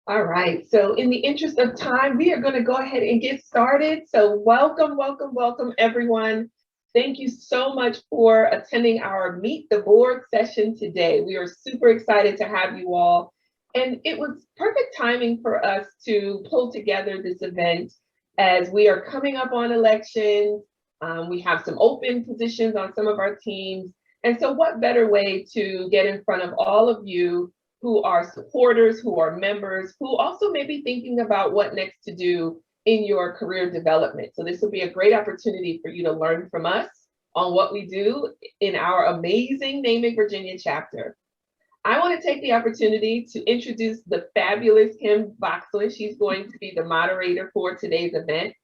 All right, so in the interest of time, we are going to go ahead and get started. So welcome, welcome, welcome, everyone. Thank you so much for attending our Meet the Board session today. We are super excited to have you all. And it was perfect timing for us to pull together this event as we are coming up on elections. We have some open positions on some of our teams. And so what better way to get in front of all of you who are supporters, who are members, who also may be thinking about what next to do in your career development. So this will be a great opportunity for you to learn from us on what we do in our amazing NAMIC-Virginia chapter. I want to take the opportunity to introduce the fabulous Kim Voxland. She's going to be the moderator for today's event.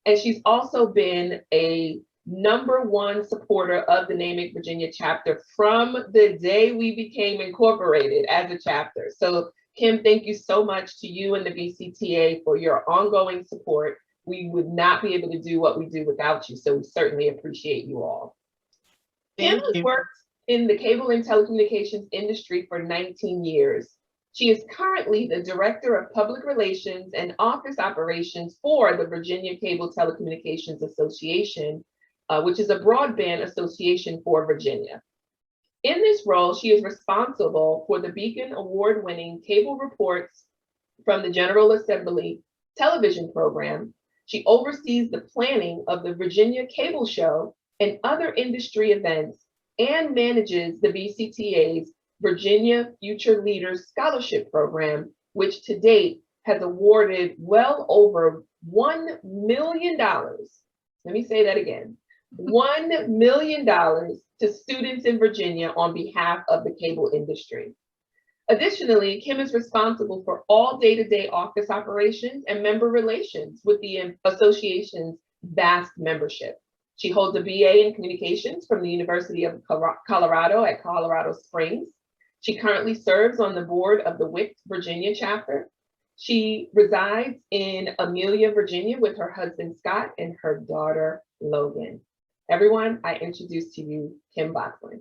And she's also been a #1 supporter of the NAMIC-Virginia chapter from the day we became incorporated as a chapter. So Kim, thank you so much to you and the VCTA for your ongoing support. We would not be able to do what we do without you, so we certainly appreciate you all. Kim has worked in the cable and telecommunications industry for 19 years. She is currently the Director of Public Relations and Office Operations for the Virginia Cable Telecommunications Association, which is a broadband association for Virginia. In this role, she is responsible for the Beacon Award-winning cable reports from the General Assembly television program. She oversees the planning of the Virginia Cable Show and other industry events and manages the VCTA's Virginia Future Leaders Scholarship Program, which to date has awarded well over $1 million. Let me say that again. $1 million to students in Virginia on behalf of the cable industry. Additionally, Kim is responsible for all day-to-day office operations and member relations with the association's vast membership. She holds a BA in communications from the University of Colorado at Colorado Springs. She currently serves on the board of the WIC Virginia chapter. She resides in Amelia, Virginia with her husband, Scott, and her daughter, Logan. Everyone, I introduce to you Kim Boxley.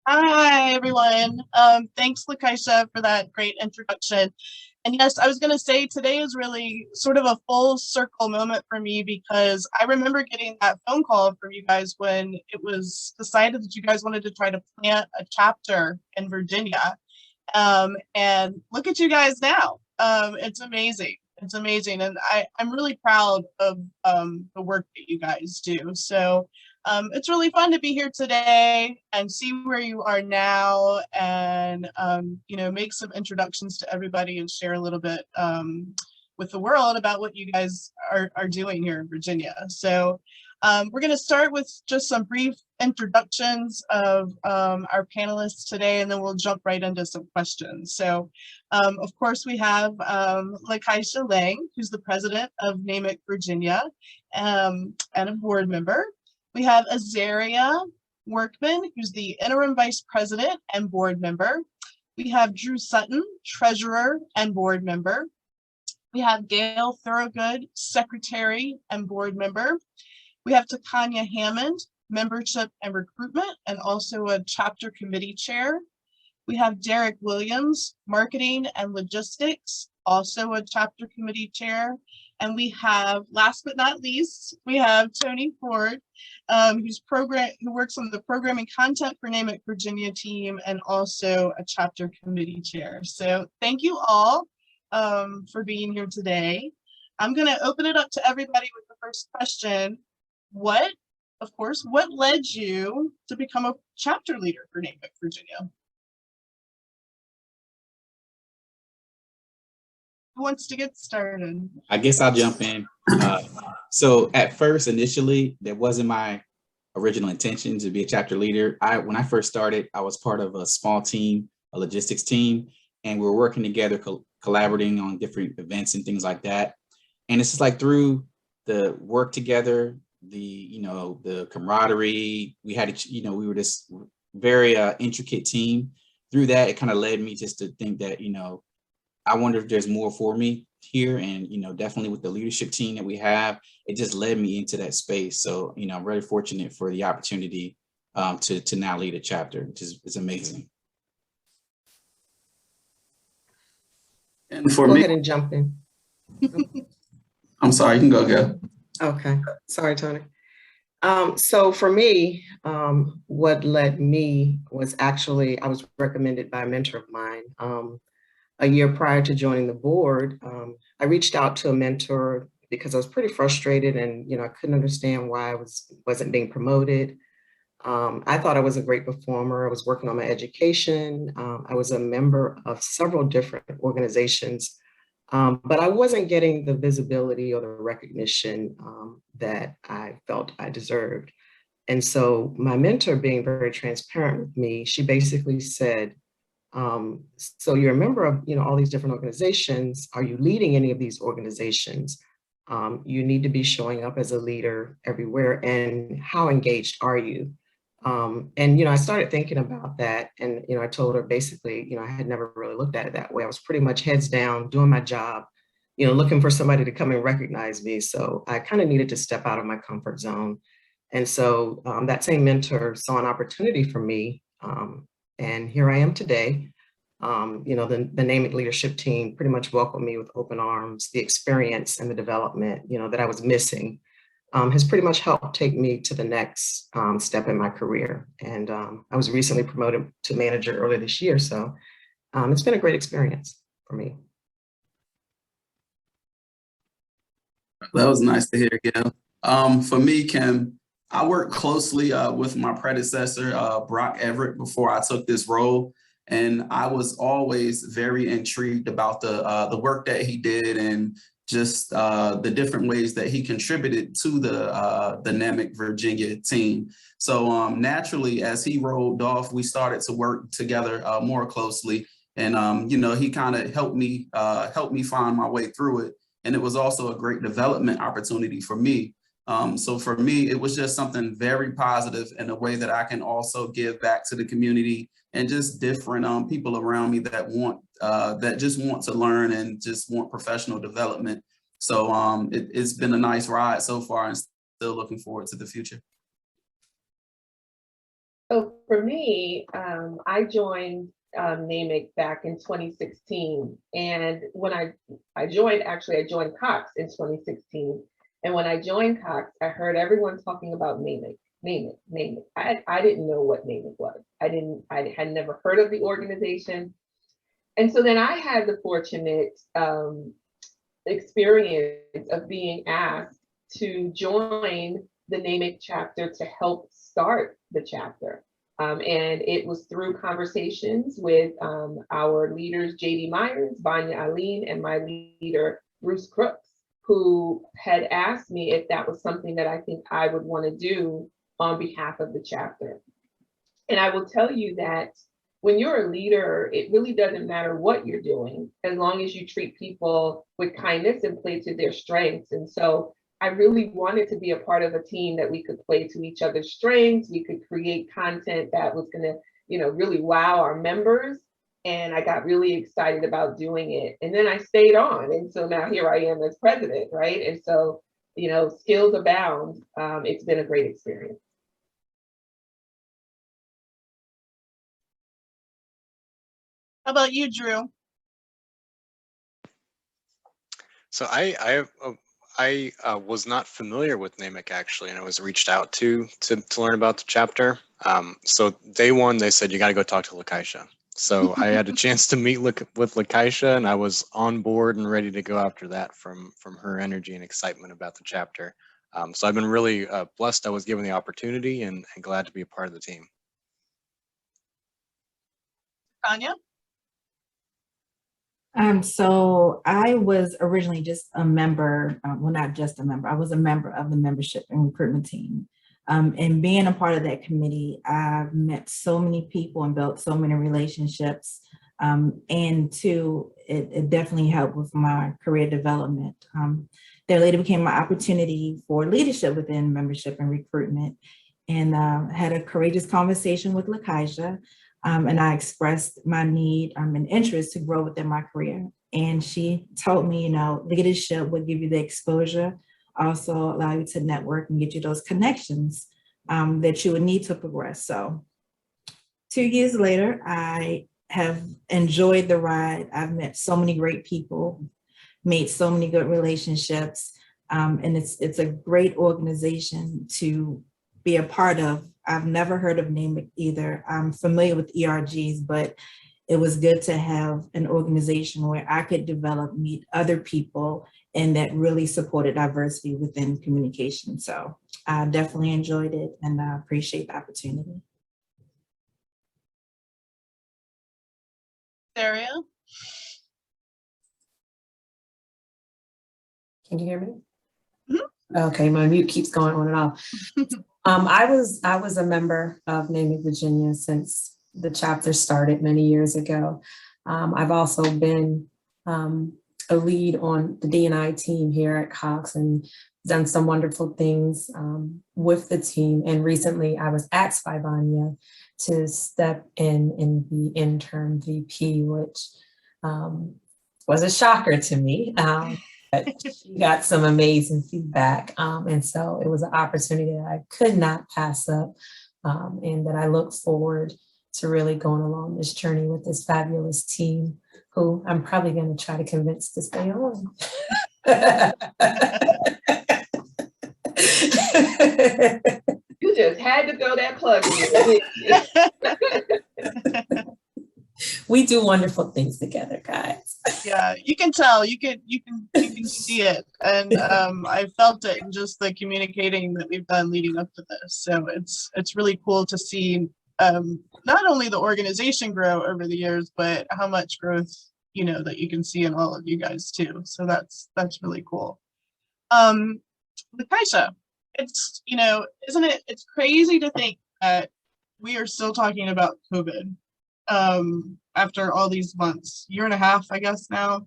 Hi, everyone. Thanks, Lakeisha, for that great introduction. And yes, I was going to say today is really sort of a full circle moment for me because I remember getting that phone call from you guys when it was decided that you guys wanted to try to plant a chapter in Virginia. And look at you guys now. It's amazing. It's amazing. And I'm really proud of the work that you guys do. So it's really fun to be here today and see where you are now and, make some introductions to everybody and share a little bit with the world about what you guys are doing here in Virginia. So we're going to start with just some brief introductions of our panelists today, and then we'll jump right into some questions. So, of course, we have Lakeisha Lang, who's the president of NAMIC-Virginia and a board member. We have Azaria Workman, who's the interim vice president and board member. We have Drew Sutton, treasurer and board member. We have Gail Thorogood, secretary and board member. We have Takanya Hammond, membership and recruitment, and also a chapter committee chair. We have Derek Williams, marketing and logistics, also a chapter committee chair. And we have, last but not least, we have Tony Ford, who works on the programming content for NAMIC-Virginia team and also a chapter committee chair. So thank you all for being here today. I'm going to open it up to everybody with the first question. What led you to become a chapter leader for NAMIC-Virginia? Who wants to get started? I guess I'll jump in. So at first, initially, that wasn't my original intention to be a chapter leader. When I first started, I was part of a small team, a logistics team, and we were working together, collaborating on different events and things like that. And it's just like through the work together, the camaraderie, we were this very intricate team. Through that, it kind of led me just to think that, I wonder if there's more for me here. And, definitely with the leadership team that we have, it just led me into that space. So, I'm very fortunate for the opportunity to now lead a chapter, which is amazing. And for Go me, ahead and jump in. I'm sorry, you can go. Okay, sorry, Tony. So for me, what led me was actually, I was recommended by a mentor of mine. A year prior to joining the board, I reached out to a mentor because I was pretty frustrated and, I couldn't understand why I wasn't being promoted. I thought I was a great performer. I was working on my education. I was a member of several different organizations, but I wasn't getting the visibility or the recognition that I felt I deserved. And so my mentor, being very transparent with me, she basically said, so you're a member of all these different organizations. Are you leading any of these organizations? You need to be showing up as a leader everywhere. And how engaged are you? And I started thinking about that, and I told her basically, I had never really looked at it that way. I was pretty much heads down, doing my job, looking for somebody to come and recognize me. So I kind of needed to step out of my comfort zone. And so that same mentor saw an opportunity for me, and here I am today. The NAMIC leadership team pretty much welcomed me with open arms. The experience and the development, that I was missing has pretty much helped take me to the next step in my career. And I was recently promoted to manager earlier this year. So it's been a great experience for me. That was nice to hear, Gail. For me, Kim, I worked closely with my predecessor, Brock Everett, before I took this role. And I was always very intrigued about the work that he did and just the different ways that he contributed to the NAMIC-Virginia team. So naturally, as he rolled off, we started to work together more closely. And he kind of helped me find my way through it. And it was also a great development opportunity for me. So for me, it was just something very positive in a way that I can also give back to the community and just different people around me that just want to learn and just want professional development. So it's been a nice ride so far, and still looking forward to the future. So for me, I joined NAMIC back in 2016. And when I joined Cox in 2016. And when I joined Cox, I heard everyone talking about NAMIC. I didn't know what NAMIC was. I had never heard of the organization. And so then I had the fortunate experience of being asked to join the NAMIC chapter to help start the chapter. And it was through conversations with our leaders, JD Myers, Vanya Aline, and my leader, Bruce Crooks, who had asked me if that was something that I think I would want to do on behalf of the chapter. And I will tell you that when you're a leader, it really doesn't matter what you're doing, as long as you treat people with kindness and play to their strengths. And so I really wanted to be a part of a team that we could play to each other's strengths. We could create content that was going to, really wow our members. And I got really excited about doing it. And then I stayed on. And so now here I am as president, right? And so, skills abound. It's been a great experience. How about you, Drew? So I was not familiar with NAMIC actually, and I was reached out to learn about the chapter. So day one, they said, you got to go talk to Lakeisha. So I had a chance to meet with Lakeisha, and I was on board and ready to go after that from her energy and excitement about the chapter. So I've been really blessed I was given the opportunity and glad to be a part of the team. Tanya? So I was originally just a member, well, not just a member, I was a member of the membership and recruitment team. And being a part of that committee, I've met so many people and built so many relationships. And two, it definitely helped with my career development. There later became my opportunity for leadership within membership and recruitment, and had a courageous conversation with Lakeisha. And I expressed my need and interest to grow within my career. And she told me, leadership would give you the exposure, also allow you to network and get you those connections that you would need to progress. So 2 years later, I have enjoyed the ride. I've met so many great people, made so many good relationships, and it's a great organization to be a part of. I've never heard of NAMIC either. I'm familiar with ERGs, but it was good to have an organization where I could develop, meet other people, and that really supported diversity within communication. So I definitely enjoyed it, and I appreciate the opportunity. Daria? Can you hear me? Mhm. Okay, my mute keeps going on and off. I was a member of NAMIC-Virginia since the chapter started many years ago. I've also been a lead on the D&I team here at Cox and done some wonderful things with the team. And recently I was asked by Vanya to step in the interim VP, which was a shocker to me. But she got some amazing feedback. And so it was an opportunity that I could not pass up, and that I look forward to really going along this journey with this fabulous team, who I'm probably going to try to convince to stay on. You just had to throw that plug in. We do wonderful things together, guys. Yeah, you can tell, you can see it. And I felt it in just the communicating that we've done leading up to this. So it's really cool to see not only the organization grow over the years, but how much growth, that you can see in all of you guys too. So that's really cool. Lakeisha, it's, isn't it, it's crazy to think that we are still talking about COVID after all these months, year and a half, I guess now.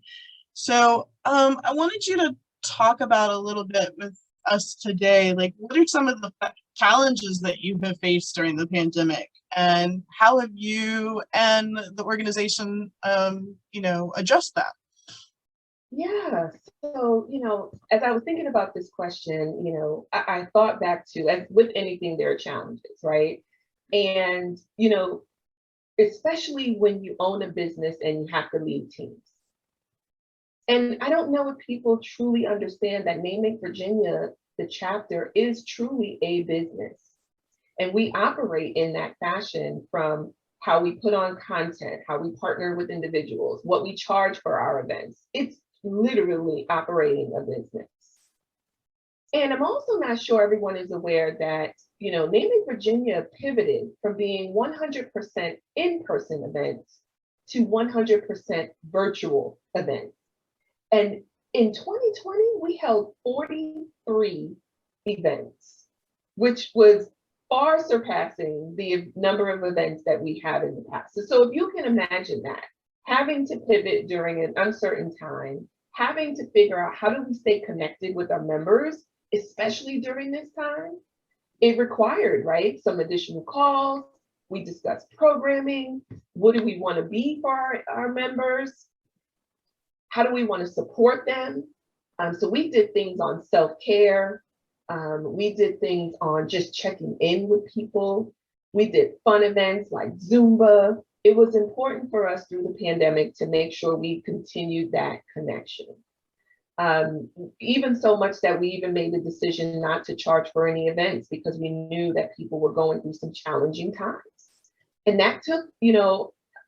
So I wanted you to talk about a little bit with us today, like what are some of the challenges that you have faced during the pandemic, and how have you and the organization, addressed that? Yeah, so, as I was thinking about this question, I thought back to, as with anything, there are challenges, right? And, especially when you own a business and you have to lead teams. And I don't know if people truly understand that NAMIC-Virginia, the chapter, is truly a business. And we operate in that fashion, from how we put on content, how we partner with individuals, what we charge for our events. It's literally operating a business. And I'm also not sure everyone is aware that, NAMIC-Virginia pivoted from being 100% in-person events to 100% virtual events. And in 2020, we held 43 events, which was far surpassing the number of events that we had in the past. So if you can imagine that, having to pivot during an uncertain time, having to figure out how do we stay connected with our members, especially during this time, it required, right, some additional calls. We discussed programming. What do we want to be for our members? How do we want to support them? So we did things on self-care. We did things on just checking in with people. We did fun events like Zumba. It was important for us through the pandemic to make sure we continued that connection. Even so much that we even made the decision not to charge for any events, because we knew that people were going through some challenging times. And that took,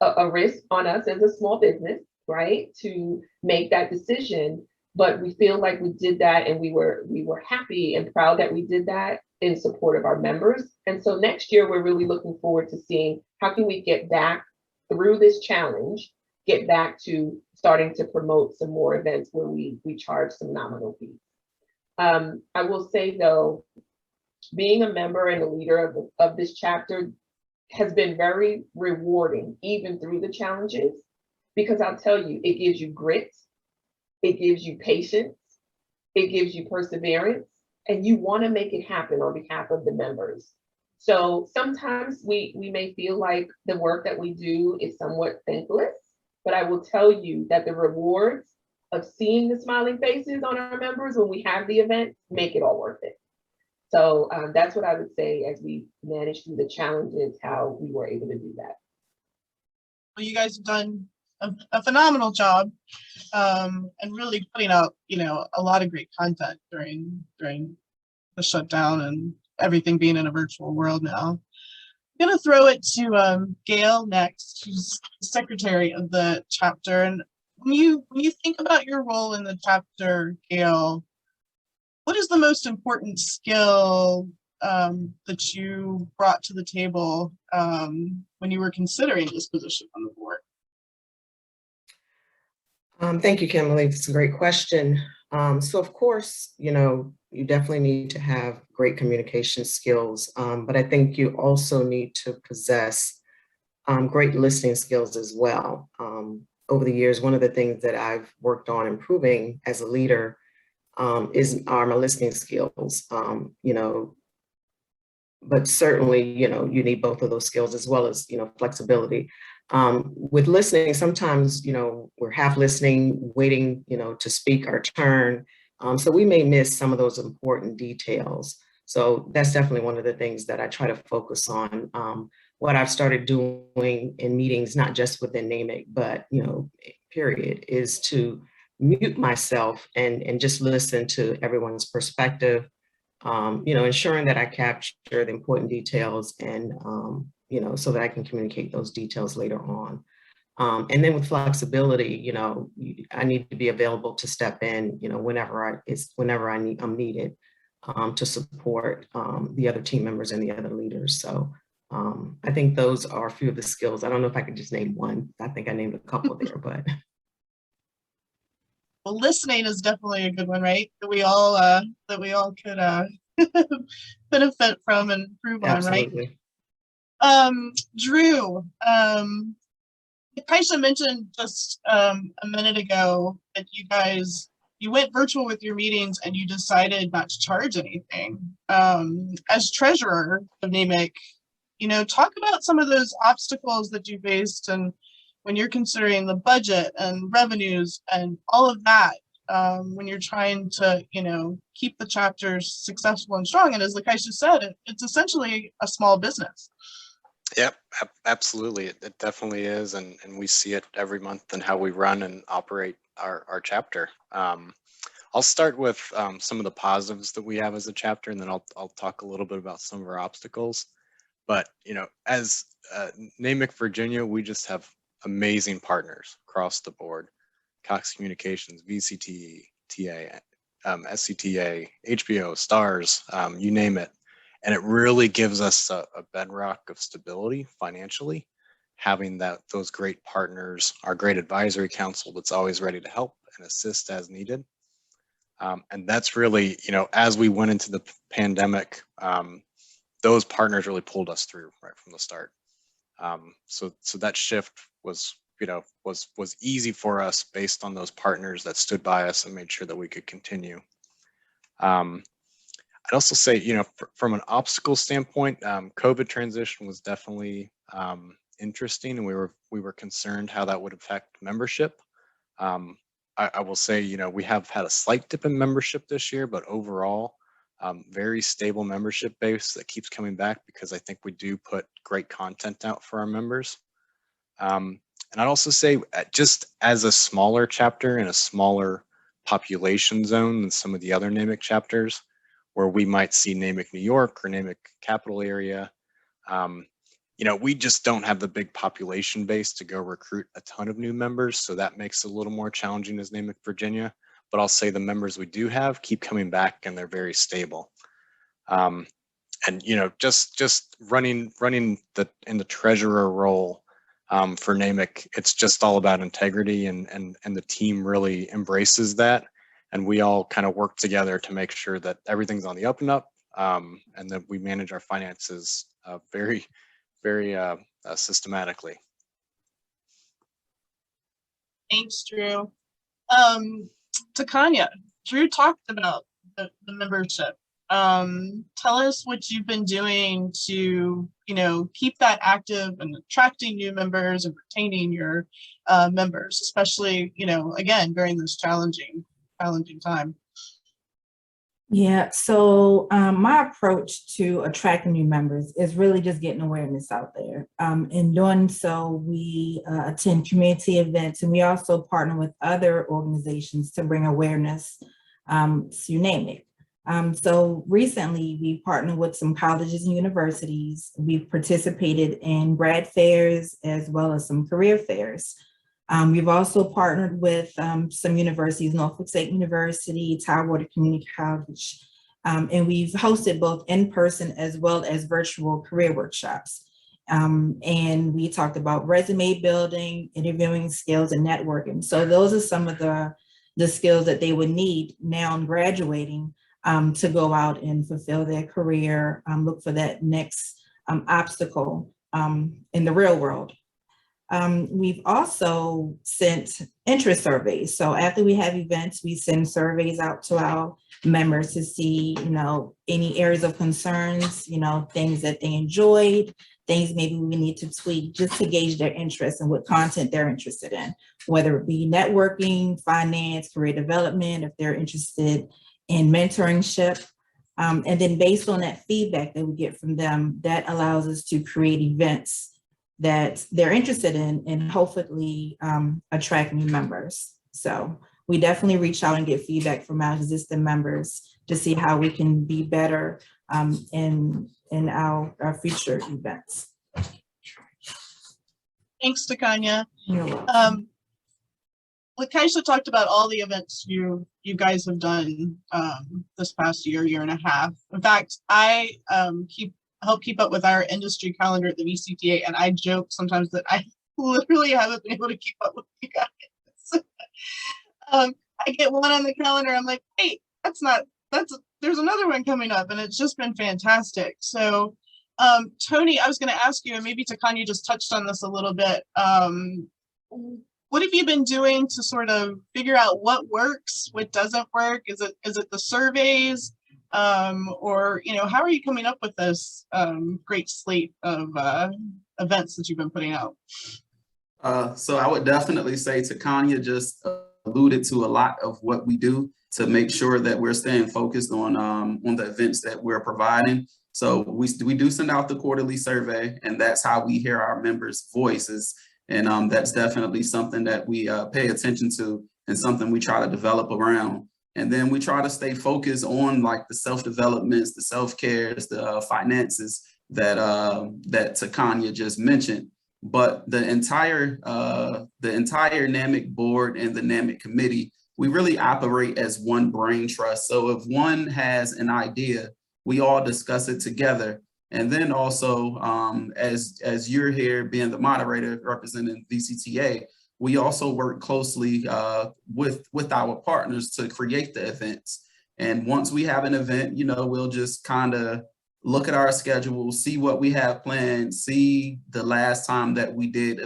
a risk on us as a small business, right, to make that decision. But we feel like we did that, and we were happy and proud that we did that in support of our members. And so next year, we're really looking forward to seeing how can we get back through this challenge, get back to starting to promote some more events where we charge some nominal fees. I will say though, being a member and a leader of this chapter has been very rewarding, even through the challenges, because I'll tell you, it gives you grit, it gives you patience, it gives you perseverance, and you want to make it happen on behalf of the members. So sometimes we may feel like the work that we do is somewhat thankless, but I will tell you that the rewards of seeing the smiling faces on our members when we have the event make it all worth it. So that's what I would say as we managed through the challenges, how we were able to do that. Well, you guys have done a phenomenal job, and really putting out, a lot of great content during the shutdown and everything being in a virtual world now. I'm going to throw it to Gail next, who's the secretary of the chapter. And when you think about your role in the chapter, Gail, what is the most important skill that you brought to the table when you were considering this position on the board? Thank you, Kimberly. It's a great question. So of course, you definitely need to have great communication skills, but I think you also need to possess great listening skills as well. Over the years, one of the things that I've worked on improving as a leader are my listening skills. But certainly, you need both of those skills as well as, flexibility. With listening, sometimes, we're half listening, waiting, to speak our turn. So we may miss some of those important details. So that's definitely one of the things that I try to focus on. What I've started doing in meetings, not just within NAMIC, but, period, is to mute myself and just listen to everyone's perspective, ensuring that I capture the important details and, so that I can communicate those details later on. And then with flexibility, I need to be available to step in, whenever I'm needed to support the other team members and the other leaders. So I think those are a few of the skills. I don't know if I could just name one. I think I named a couple there, but. Well, listening is definitely a good one, right? That we all could benefit from and improve on, right? Drew, Kaisha mentioned just a minute ago that you went virtual with your meetings and you decided not to charge anything. As treasurer of NAMIC, talk about some of those obstacles that you faced and when you're considering the budget and revenues and all of that, when you're trying to, keep the chapters successful and strong. And as Lakeisha said, it's essentially a small business. Yep, absolutely. It definitely is. And we see it every month in how we run and operate our chapter. I'll start with some of the positives that we have as a chapter, and then I'll talk a little bit about some of our obstacles. But, as NAMIC-Virginia, we just have amazing partners across the board: Cox Communications, VCTA, SCTA, HBO, STARS, you name it. And it really gives us a bedrock of stability financially, having those great partners, our great advisory council that's always ready to help and assist as needed. And that's really, as we went into the pandemic, those partners really pulled us through right from the start. So that shift was easy for us based on those partners that stood by us and made sure that we could continue. I'd also say, from an obstacle standpoint, COVID transition was definitely interesting, and we were concerned how that would affect membership. I will say, we have had a slight dip in membership this year, but overall, very stable membership base that keeps coming back because I think we do put great content out for our members. And I'd also say, just as a smaller chapter in a smaller population zone than some of the other NAMIC chapters, where we might see NAMIC New York or NAMIC capital area, we just don't have the big population base to go recruit a ton of new members. So that makes it a little more challenging as NAMIC-Virginia. But I'll say the members we do have keep coming back and they're very stable. And, just running in the treasurer role for NAMIC, it's just all about integrity, and the team really embraces that. And we all kind of work together to make sure that everything's on the up and up, and that we manage our finances very, very systematically. Thanks, Drew. Takanya, Drew talked about the membership. Tell us what you've been doing to, keep that active and attracting new members and retaining your members, especially, again, during this challenging time. Yeah, so my approach to attracting new members is really just getting awareness out there. In doing so, we attend community events, and we also partner with other organizations to bring awareness to NAMIC. So recently, we partnered with some colleges and universities. We've participated in grad fairs as well as some career fairs. We've also partnered with some universities, Norfolk State University, Tidewater Community College, and we've hosted both in-person as well as virtual career workshops. And we talked about resume building, interviewing skills, and networking. So those are some of the skills that they would need now in graduating to go out and fulfill their career, look for that next obstacle in the real world. We've also sent interest surveys. So after we have events, we send surveys out to our members to see, any areas of concerns, things that they enjoyed, things maybe we need to tweak just to gauge their interest and what content they're interested in, whether it be networking, finance, career development, if they're interested in mentorship. And then based on that feedback that we get from them, that allows us to create events that they're interested in and hopefully attract new members. So we definitely reach out and get feedback from our existing members to see how we can be better in our future events. Thanks, Takanya. You're welcome. Lakeisha talked about all the events you guys have done this past year and a half. In fact, I help keep up with our industry calendar at the VCTA, and I joke sometimes that I literally haven't been able to keep up with you guys. I get one on the calendar, I'm like, hey, there's another one coming up, and it's just been fantastic. So Tony, I was going to ask you, and maybe Takanya just touched on this a little bit. What have you been doing to sort of figure out what works, what doesn't work? Is it the surveys? Or, how are you coming up with this great slate of events that you've been putting out? So I would definitely say Takanya just alluded to a lot of what we do to make sure that we're staying focused on the events that we're providing. So we do send out the quarterly survey, and that's how we hear our members' voices. And that's definitely something that we pay attention to and something we try to develop around. And then we try to stay focused on like the self-developments, the self-cares, the finances that Takanya just mentioned. But the entire NAMIC board and the NAMIC committee, we really operate as one brain trust. So if one has an idea, we all discuss it together. And then also, as you're here being the moderator representing VCTA, we also work closely with our partners to create the events. And once we have an event, we'll just kind of look at our schedule, see what we have planned, see the last time that we did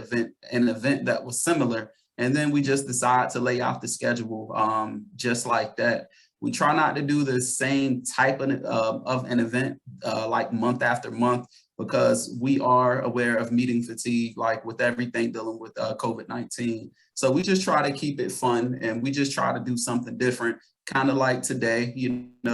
an event that was similar. And then we just decide to lay out the schedule just like that. We try not to do the same type of an event like month after month, because we are aware of meeting fatigue, like with everything dealing with COVID-19. So we just try to keep it fun, and we just try to do something different, kind of like today,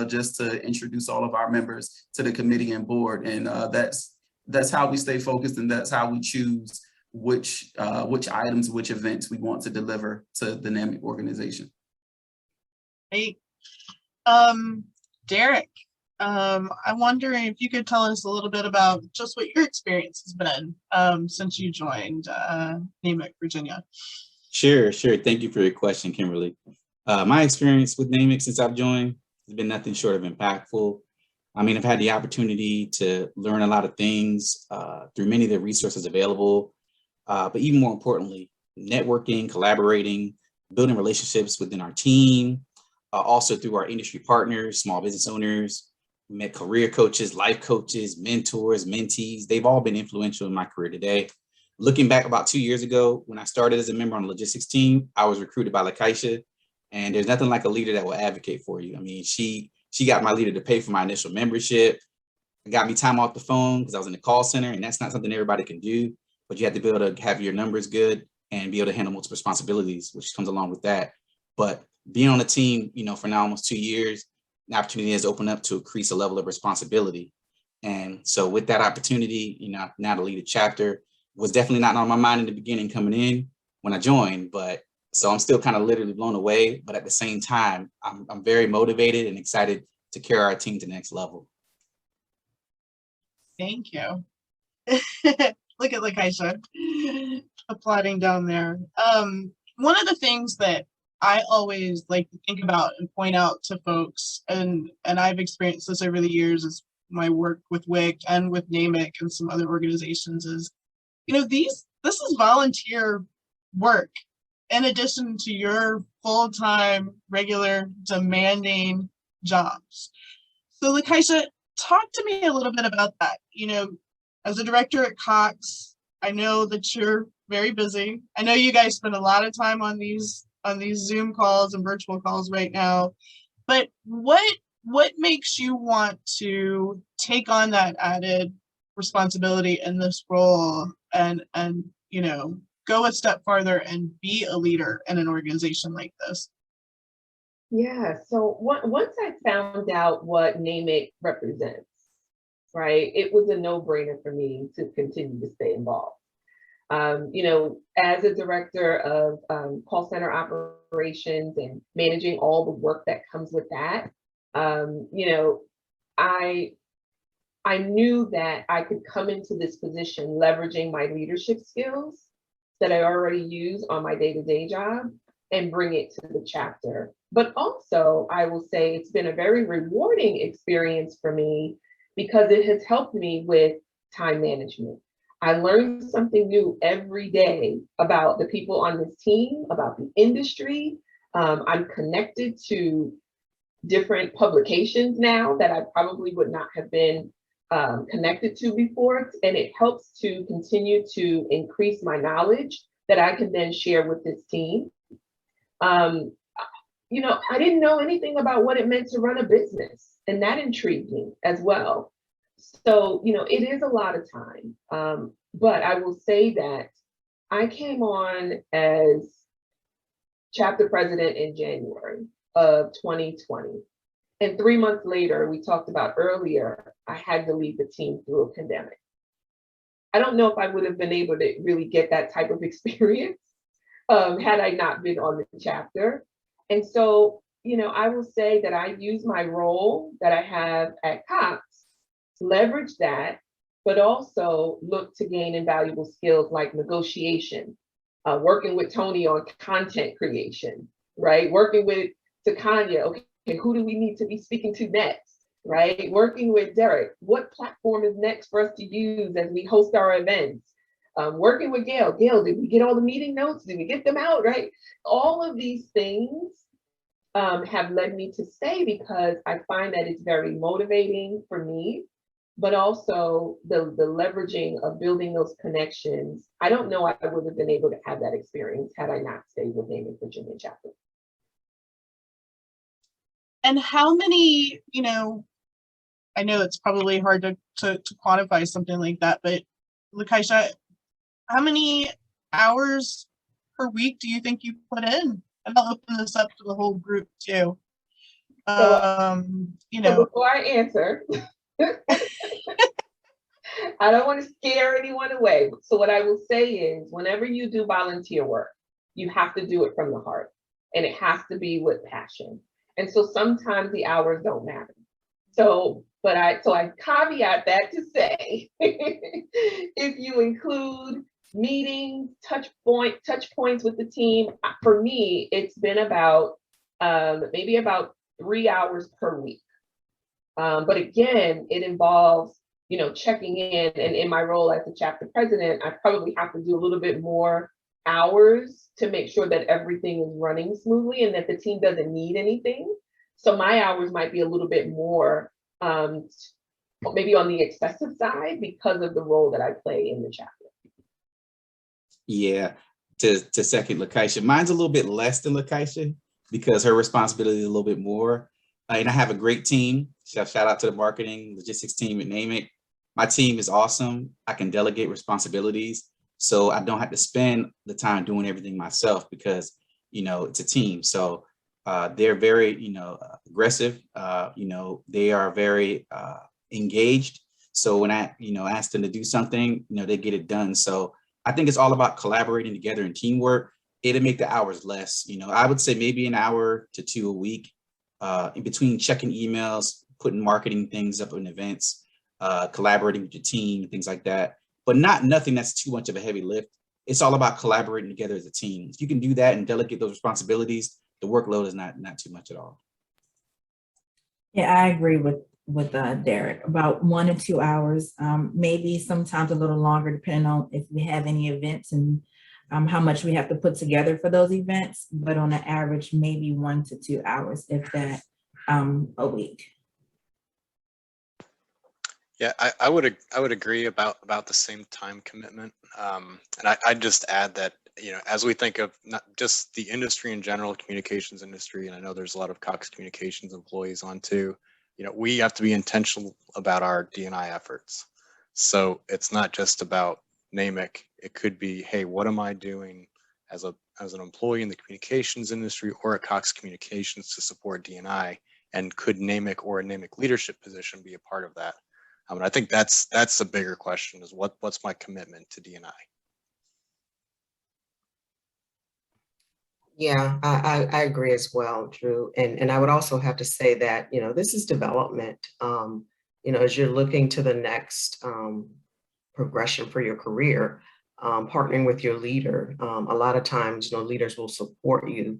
just to introduce all of our members to the committee and board. And that's how we stay focused, and that's how we choose which items, which events we want to deliver to the NAMIC organization. Hey, Derek, I'm wondering if you could tell us a little bit about just what your experience has been since you joined NAMIC-Virginia. Sure. Thank you for your question, Kimberly. My experience with NAMIC since I've joined has been nothing short of impactful. I mean, I've had the opportunity to learn a lot of things through many of the resources available, but even more importantly, networking, collaborating, building relationships within our team, also through our industry partners, small business owners. We met career coaches, life coaches, mentors, mentees. They've all been influential in my career today. Looking back about 2 years ago, when I started as a member on the logistics team, I was recruited by Lakeisha, and there's nothing like a leader that will advocate for you. I mean, she got my leader to pay for my initial membership. It got me time off the phone because I was in the call center, and that's not something everybody can do, but you have to be able to have your numbers good and be able to handle multiple responsibilities, which comes along with that. But being on the team, for now almost 2 years, the opportunity has opened up to increase a level of responsibility. And so with that opportunity, now to lead a chapter was definitely not on my mind in the beginning coming in when I joined, but so I'm still kind of literally blown away, but at the same time, I'm very motivated and excited to carry our team to the next level. Thank you. Look at Lakeisha applauding down there. One of the things that I always like to think about and point out to folks, and I've experienced this over the years as my work with WIC and with NAMIC and some other organizations is, this is volunteer work in addition to your full-time, regular, demanding jobs. So Lakeisha, talk to me a little bit about that. As a director at Cox, I know that you're very busy. I know you guys spend a lot of time on these Zoom calls and virtual calls right now, but what makes you want to take on that added responsibility in this role and go a step farther and be a leader in an organization like this? Yeah, so once I found out what NAMIC represents, right, it was a no-brainer for me to continue to stay involved. As a director of call center operations and managing all the work that comes with that, I knew that I could come into this position leveraging my leadership skills that I already use on my day-to-day job and bring it to the chapter. But also, I will say it's been a very rewarding experience for me because it has helped me with time management. I learn something new every day about the people on this team, about the industry. I'm connected to different publications now that I probably would not have been connected to before, and it helps to continue to increase my knowledge that I can then share with this team. I didn't know anything about what it meant to run a business, and that intrigued me as well. So, it is a lot of time, but I will say that I came on as chapter president in January of 2020. And 3 months later, we talked about earlier, I had to lead the team through a pandemic. I don't know if I would have been able to really get that type of experience had I not been on the chapter. And so, I will say that I use my role that I have at Cox, leverage that, but also look to gain invaluable skills like negotiation, working with Tony on content creation, right? Working with Takanya, okay, who do we need to be speaking to next, right? Working with Derek, what platform is next for us to use as we host our events? Working with Gail, did we get all the meeting notes? Did we get them out, right? All of these things have led me to stay because I find that it's very motivating for me, but also the leveraging of building those connections. I don't know I would have been able to have that experience had I not stayed with NAMIC-Virginia chapter. And how many, I know it's probably hard to quantify something like that, but Lakeisha, how many hours per week do you think you put in? And I'll open this up to the whole group too. So before I answer, I don't want to scare anyone away. So what I will say is, whenever you do volunteer work, you have to do it from the heart, and it has to be with passion. And so sometimes the hours don't matter. So I caveat that to say, if you include meetings, touch points with the team, for me, it's been about maybe about 3 hours per week. But again, it involves, checking in, and in my role as the chapter president, I probably have to do a little bit more hours to make sure that everything is running smoothly and that the team doesn't need anything. So my hours might be a little bit more, maybe on the excessive side because of the role that I play in the chapter. Yeah, to second Lakeisha, mine's a little bit less than Lakeisha because her responsibility is a little bit more. And I have a great team. Shout out to the marketing logistics team at NAMIC. My team is awesome. I can delegate responsibilities, so I don't have to spend the time doing everything myself because, it's a team. So They're very, aggressive. They are very engaged. So when I, ask them to do something, they get it done. So I think it's all about collaborating together and teamwork. It'll make the hours less. I would say maybe an hour to 2 a week, in between checking emails, putting marketing things up in events, collaborating with your team, things like that. But nothing that's too much of a heavy lift. It's all about collaborating together as a team. If you can do that and delegate those responsibilities, the workload is not too much at all. Yeah, I agree with Derek, about 1 to 2 hours, maybe sometimes a little longer, depending on if we have any events and how much we have to put together for those events. But on an average, maybe 1 to 2 hours, if that, a week. Yeah, I would agree about the same time commitment. And I'd just add that, as we think of not just the industry in general, communications industry, and I know there's a lot of Cox Communications employees on too, we have to be intentional about our D&I efforts. So it's not just about NAMIC. It could be, hey, what am I doing as an employee in the communications industry or at Cox Communications to support D&I? And could NAMIC or a NAMIC leadership position be a part of that? And I think that's a bigger question, is what's my commitment to D&I? Yeah, I agree as well, Drew. And I would also have to say that, this is development. As you're looking to the next progression for your career, partnering with your leader, a lot of times, leaders will support you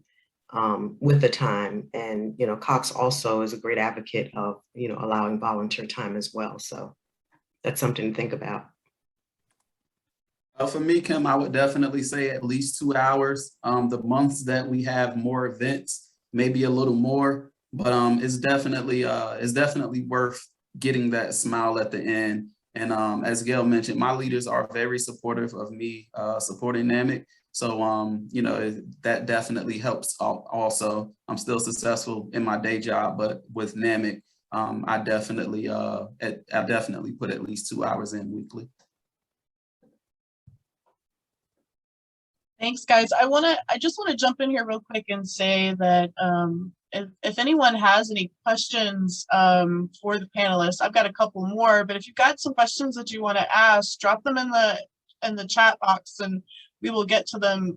with the time. And, Cox also is a great advocate of, allowing volunteer time as well. So that's something to think about. For me, Kim, I would definitely say at least 2 hours. The months that we have more events, maybe a little more, but it's definitely worth getting that smile at the end. And as Gail mentioned, my leaders are very supportive of me supporting NAMIC. So, that definitely helps. Also, I'm still successful in my day job, but with NAMIC, I definitely put at least 2 hours in weekly. Thanks, guys. I just want to jump in here real quick and say that if anyone has any questions for the panelists, I've got a couple more, but if you've got some questions that you want to ask, drop them in the chat box and we will get to them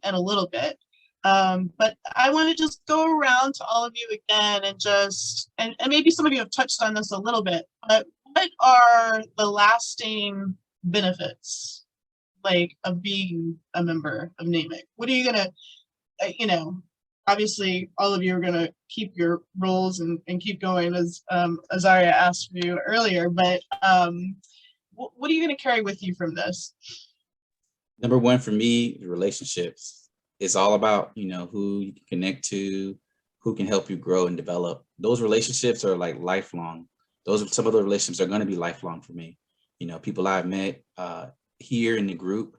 in a little bit. But I want to just go around to all of you again and maybe some of you have touched on this a little bit, but what are the lasting benefits of being a member of NAMIC? What are you gonna, obviously all of you are gonna keep your roles and keep going, as Azaria asked you earlier, but what are you gonna carry with you from this? Number one for me, relationships. It's all about, who you can connect to, who can help you grow and develop. Those relationships are like lifelong. Some of the relationships are going to be lifelong for me. People I've met here in the group,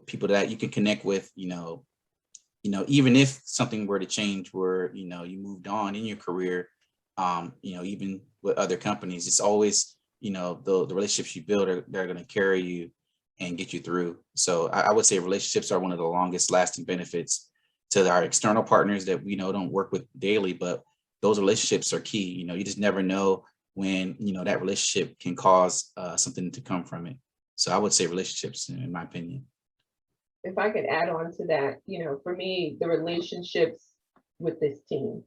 people that you can connect with, even if something were to change where, you moved on in your career, even with other companies, it's always, the relationships you build they're going to carry you and get you through. So I would say relationships are one of the longest lasting benefits to our external partners that we don't work with daily, but those relationships are key. You just never know when, that relationship can cause something to come from it. So I would say relationships, in my opinion. If I could add on to that, for me, the relationships with this team,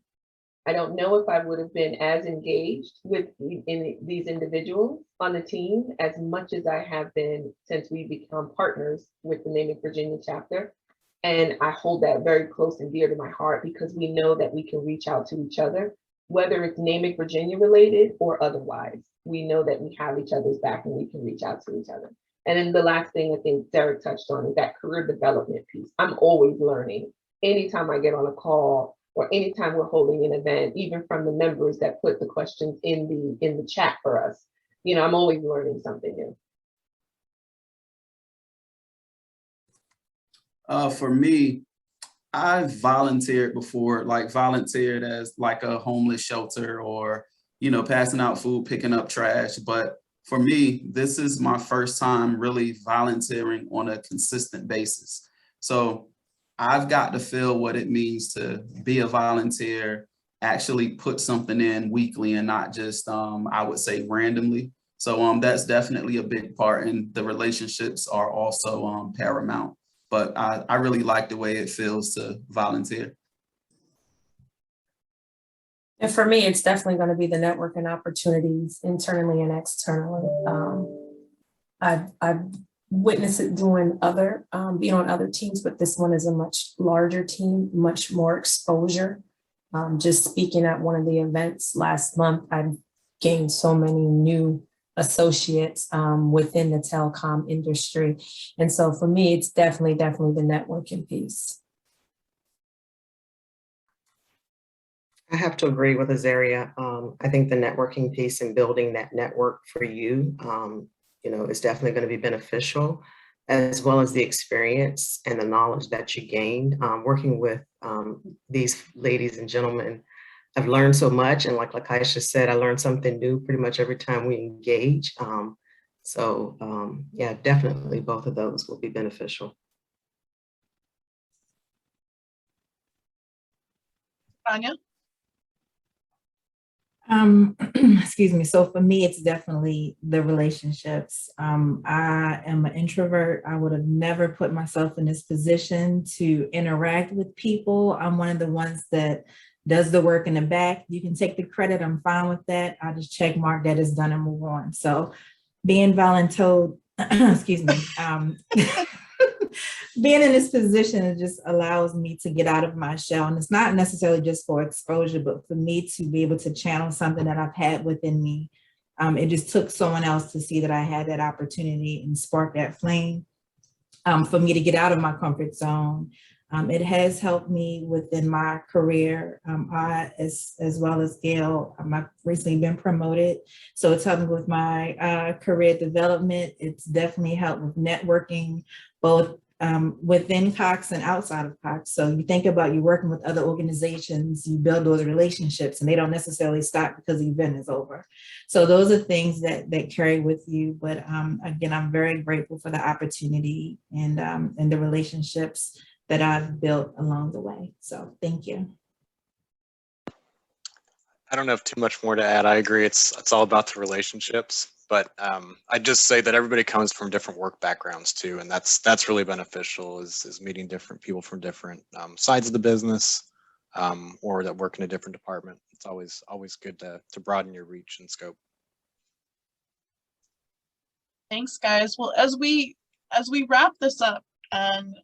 I don't know if I would have been as engaged with these individuals on the team as much as I have been since we become partners with the NAMIC-Virginia chapter. And I hold that very close and dear to my heart because we know that we can reach out to each other, whether it's NAMIC-Virginia related or otherwise. We know that we have each other's back and we can reach out to each other. And then the last thing I think Derek touched on is that career development piece. I'm always learning. Anytime I get on a call or anytime we're holding an event, even from the members that put the questions in the chat for us, I'm always learning something new. For me, I volunteered before, volunteered as a homeless shelter or, passing out food, picking up trash. But for me, this is my first time really volunteering on a consistent basis. So I've got to feel what it means to be a volunteer, actually put something in weekly and not just, I would say, randomly. So that's definitely a big part, and the relationships are also paramount. But I really like the way it feels to volunteer. And for me, it's definitely going to be the networking opportunities internally and externally. I've witnessed it doing being on other teams, but this one is a much larger team, much more exposure. Just speaking at one of the events last month, I've gained so many new associates within the telecom industry. And so for me, it's definitely the networking piece. I have to agree with Azaria. I think the networking piece and building that network for you, is definitely going to be beneficial, as well as the experience and the knowledge that you gained working with these ladies and gentlemen. I've learned so much, and like Lakeisha said, I learned something new pretty much every time we engage. Yeah, definitely both of those will be beneficial. Tanya? Excuse me. So for me, it's definitely the relationships. I am an introvert. I would have never put myself in this position to interact with people. I'm one of the ones that does the work in the back. You can take the credit. I'm fine with that. I just check mark that it's done and move on. So being voluntold, excuse me, being in this position, it just allows me to get out of my shell. And it's not necessarily just for exposure, but for me to be able to channel something that I've had within me. It just took someone else to see that I had that opportunity and spark that flame for me to get out of my comfort zone. It has helped me within my career. As well as Gail, I've recently been promoted. So it's helped me with my career development. It's definitely helped with networking, both within Cox and outside of Cox. So you think about you working with other organizations, you build those relationships, and they don't necessarily stop because the event is over. So those are things that carry with you. But again, I'm very grateful for the opportunity and the relationships that I've built along the way. So thank you. I don't have too much more to add. I agree. It's all about the relationships, but I just say that everybody comes from different work backgrounds too, and that's really beneficial. Is meeting different people from different sides of the business, or that work in a different department. It's always good to broaden your reach and scope. Thanks, guys. Well, as we wrap this up, and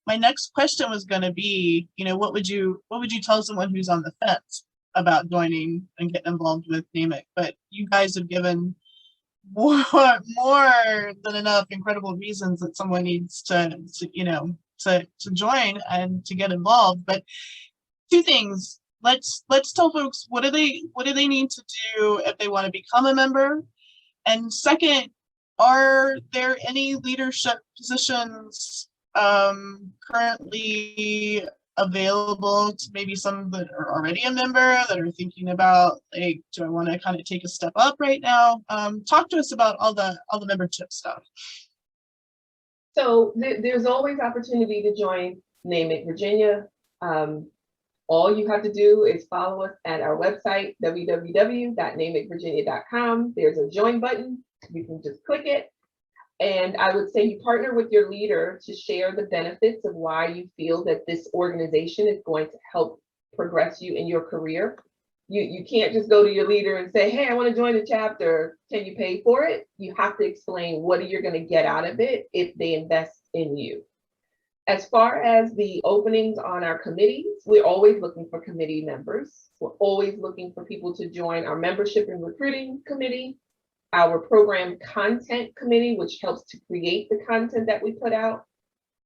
my next question was going to be, what would you tell someone who's on the fence about joining and getting involved with NAMIC? But you guys have given more than enough incredible reasons that someone needs to join and to get involved. But two things. Let's tell folks, what do they need to do if they want to become a member? And second, are there any leadership positions currently available to maybe some that are already a member that are thinking about, like, do I want to kind of take a step up right now? Talk to us about all the membership stuff. So there's always opportunity to join NAMIC-Virginia. All you have to do is follow us at our website, www.namicvirginia.com. There's a join button. You can just click it. And I would say you partner with your leader to share the benefits of why you feel that this organization is going to help progress you in your career. You can't just go to your leader and say, hey, I want to join the chapter. Can you pay for it? You have to explain what you're going to get out of it if they invest in you. As far as the openings on our committees, we're always looking for committee members. We're always looking for people to join our membership and recruiting committee, our program content committee, which helps to create the content that we put out,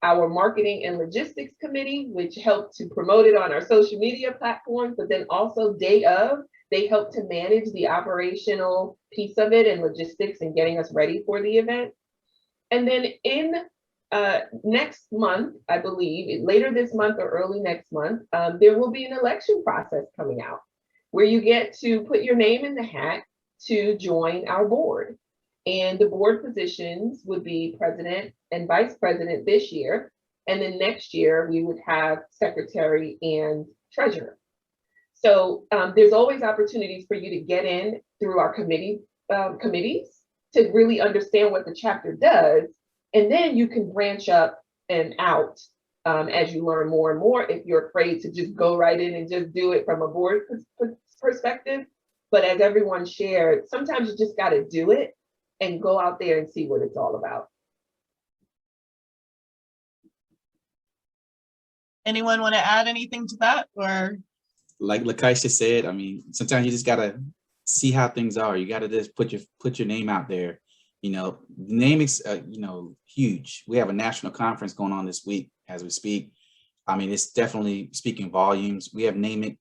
our marketing and logistics committee, which helps to promote it on our social media platforms, but then also day of, they help to manage the operational piece of it and logistics and getting us ready for the event. And then in next month, I believe, later this month or early next month, there will be an election process coming out where you get to put your name in the hat to join our board. And the board positions would be president and vice president this year. And then next year, we would have secretary and treasurer. So there's always opportunities for you to get in through our committees to really understand what the chapter does. And then you can branch up and out as you learn more and more, if you're afraid to just go right in and just do it from a board perspective. But as everyone shared, sometimes you just got to do it and go out there and see what it's all about. Anyone want to add anything to that? Or like Lakeisha said, I mean, sometimes you just gotta see how things are. You gotta just put your name out there. You know, Nemic's huge. We have a national conference going on this week as we speak. I mean, it's definitely speaking volumes. We have Nemic,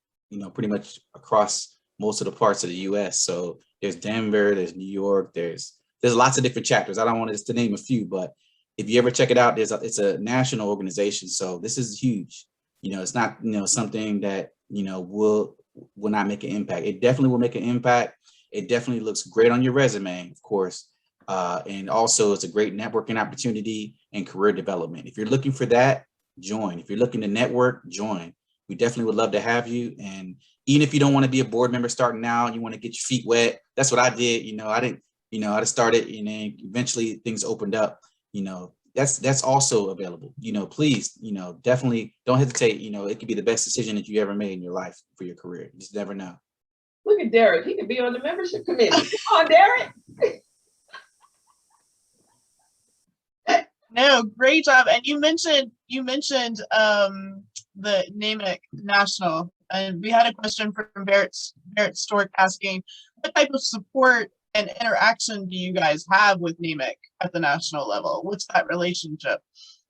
pretty much across most of the parts of the U.S. So there's Denver, there's New York, there's lots of different chapters. I don't want to name a few, but if you ever check it out, it's a national organization. So this is huge. It's not something that will not make an impact. It definitely will make an impact. It definitely looks great on your resume, of course. And also it's a great networking opportunity and career development. If you're looking for that, join. If you're looking to network, join. We definitely would love to have you. And even if you don't want to be a board member starting now, you want to get your feet wet. That's what I did. I just started, and then eventually things opened up. That's also available. Please, definitely don't hesitate. It could be the best decision that you ever made in your life for your career. You just never know. Look at Derek. He could be on the membership committee. Come on, Derek. no, great job. And you mentioned the NAMIC National, and we had a question from Barrett Stork asking, what type of support and interaction do you guys have with NAMIC at the national level? What's that relationship?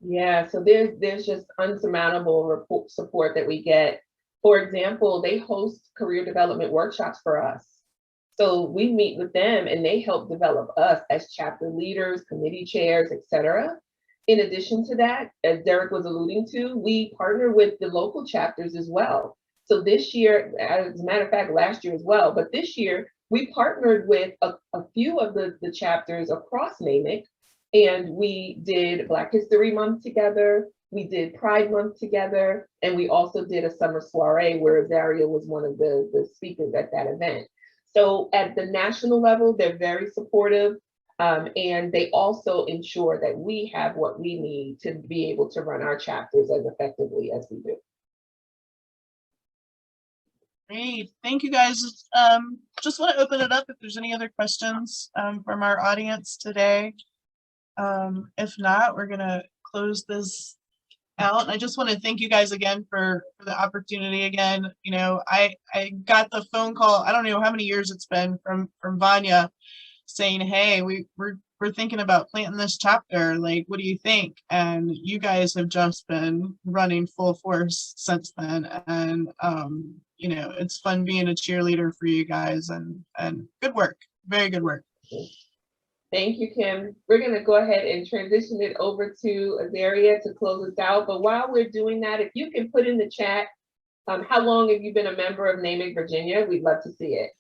Yeah, so there's just unsurmountable support that we get. For example, they host career development workshops for us. So we meet with them and they help develop us as chapter leaders, committee chairs, etc. In addition to that, as Derek was alluding to, we partner with the local chapters as well. So this year, as a matter of fact, last year as well, but this year, we partnered with a few of the chapters across NAMIC, and we did Black History Month together, we did Pride Month together, and we also did a summer soiree where Zaria was one of the speakers at that event. So at the national level, they're very supportive, and they also ensure that we have what we need to be able to run our chapters as effectively as we do. Great, thank you guys. Just want to open it up if there's any other questions from our audience today. If not, we're gonna close this out. And I just want to thank you guys again for the opportunity again. I got the phone call, I don't know how many years it's been, from Vanya saying, hey, we're thinking about planting this chapter, like, what do you think? And you guys have just been running full force since then. And it's fun being a cheerleader for you guys, and good work, very good work. Thank you, Kim. We're going to go ahead and transition it over to Azaria to close us out. But while we're doing that, if you can put in the chat, how long have you been a member of NAMIC-Virginia? We'd love to see it.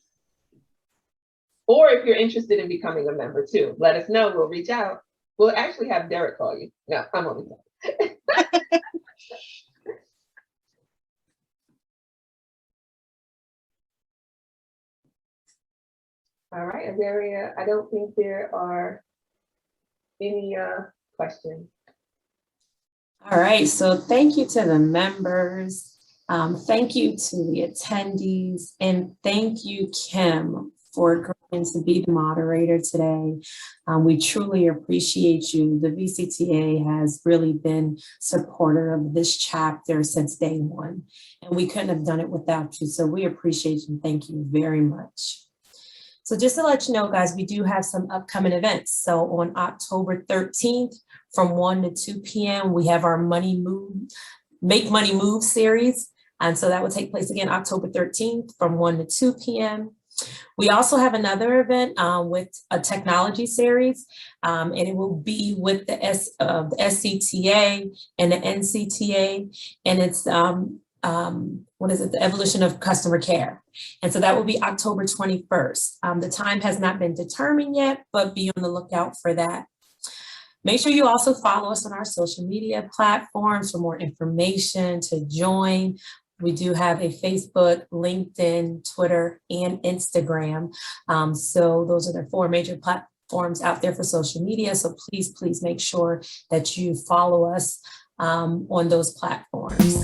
Or if you're interested in becoming a member too, let us know. We'll reach out. We'll actually have Derek call you. No, I'm only talking. All right, Azaria, I don't think there are any questions. All right, so thank you to the members. Thank you to the attendees, and thank you, Kim, for agreeing to be the moderator today. We truly appreciate you. The VCTA has really been supportive of this chapter since day one, and we couldn't have done it without you. So we appreciate you. Thank you very much. So just to let you know, guys, we do have some upcoming events. So on October 13th, from 1 to 2 p.m., we have our Make Money Move series. And so that will take place again October 13th from 1 to 2 p.m. We also have another event with a technology series, and it will be with the SCTA and the NCTA, and it's the evolution of customer care. And so that will be October 21st. The time has not been determined yet, but be on the lookout for that. Make sure you also follow us on our social media platforms for more information to join. We do have a Facebook, LinkedIn, Twitter, and Instagram. So those are the 4 major platforms out there for social media. So please make sure that you follow us on those platforms.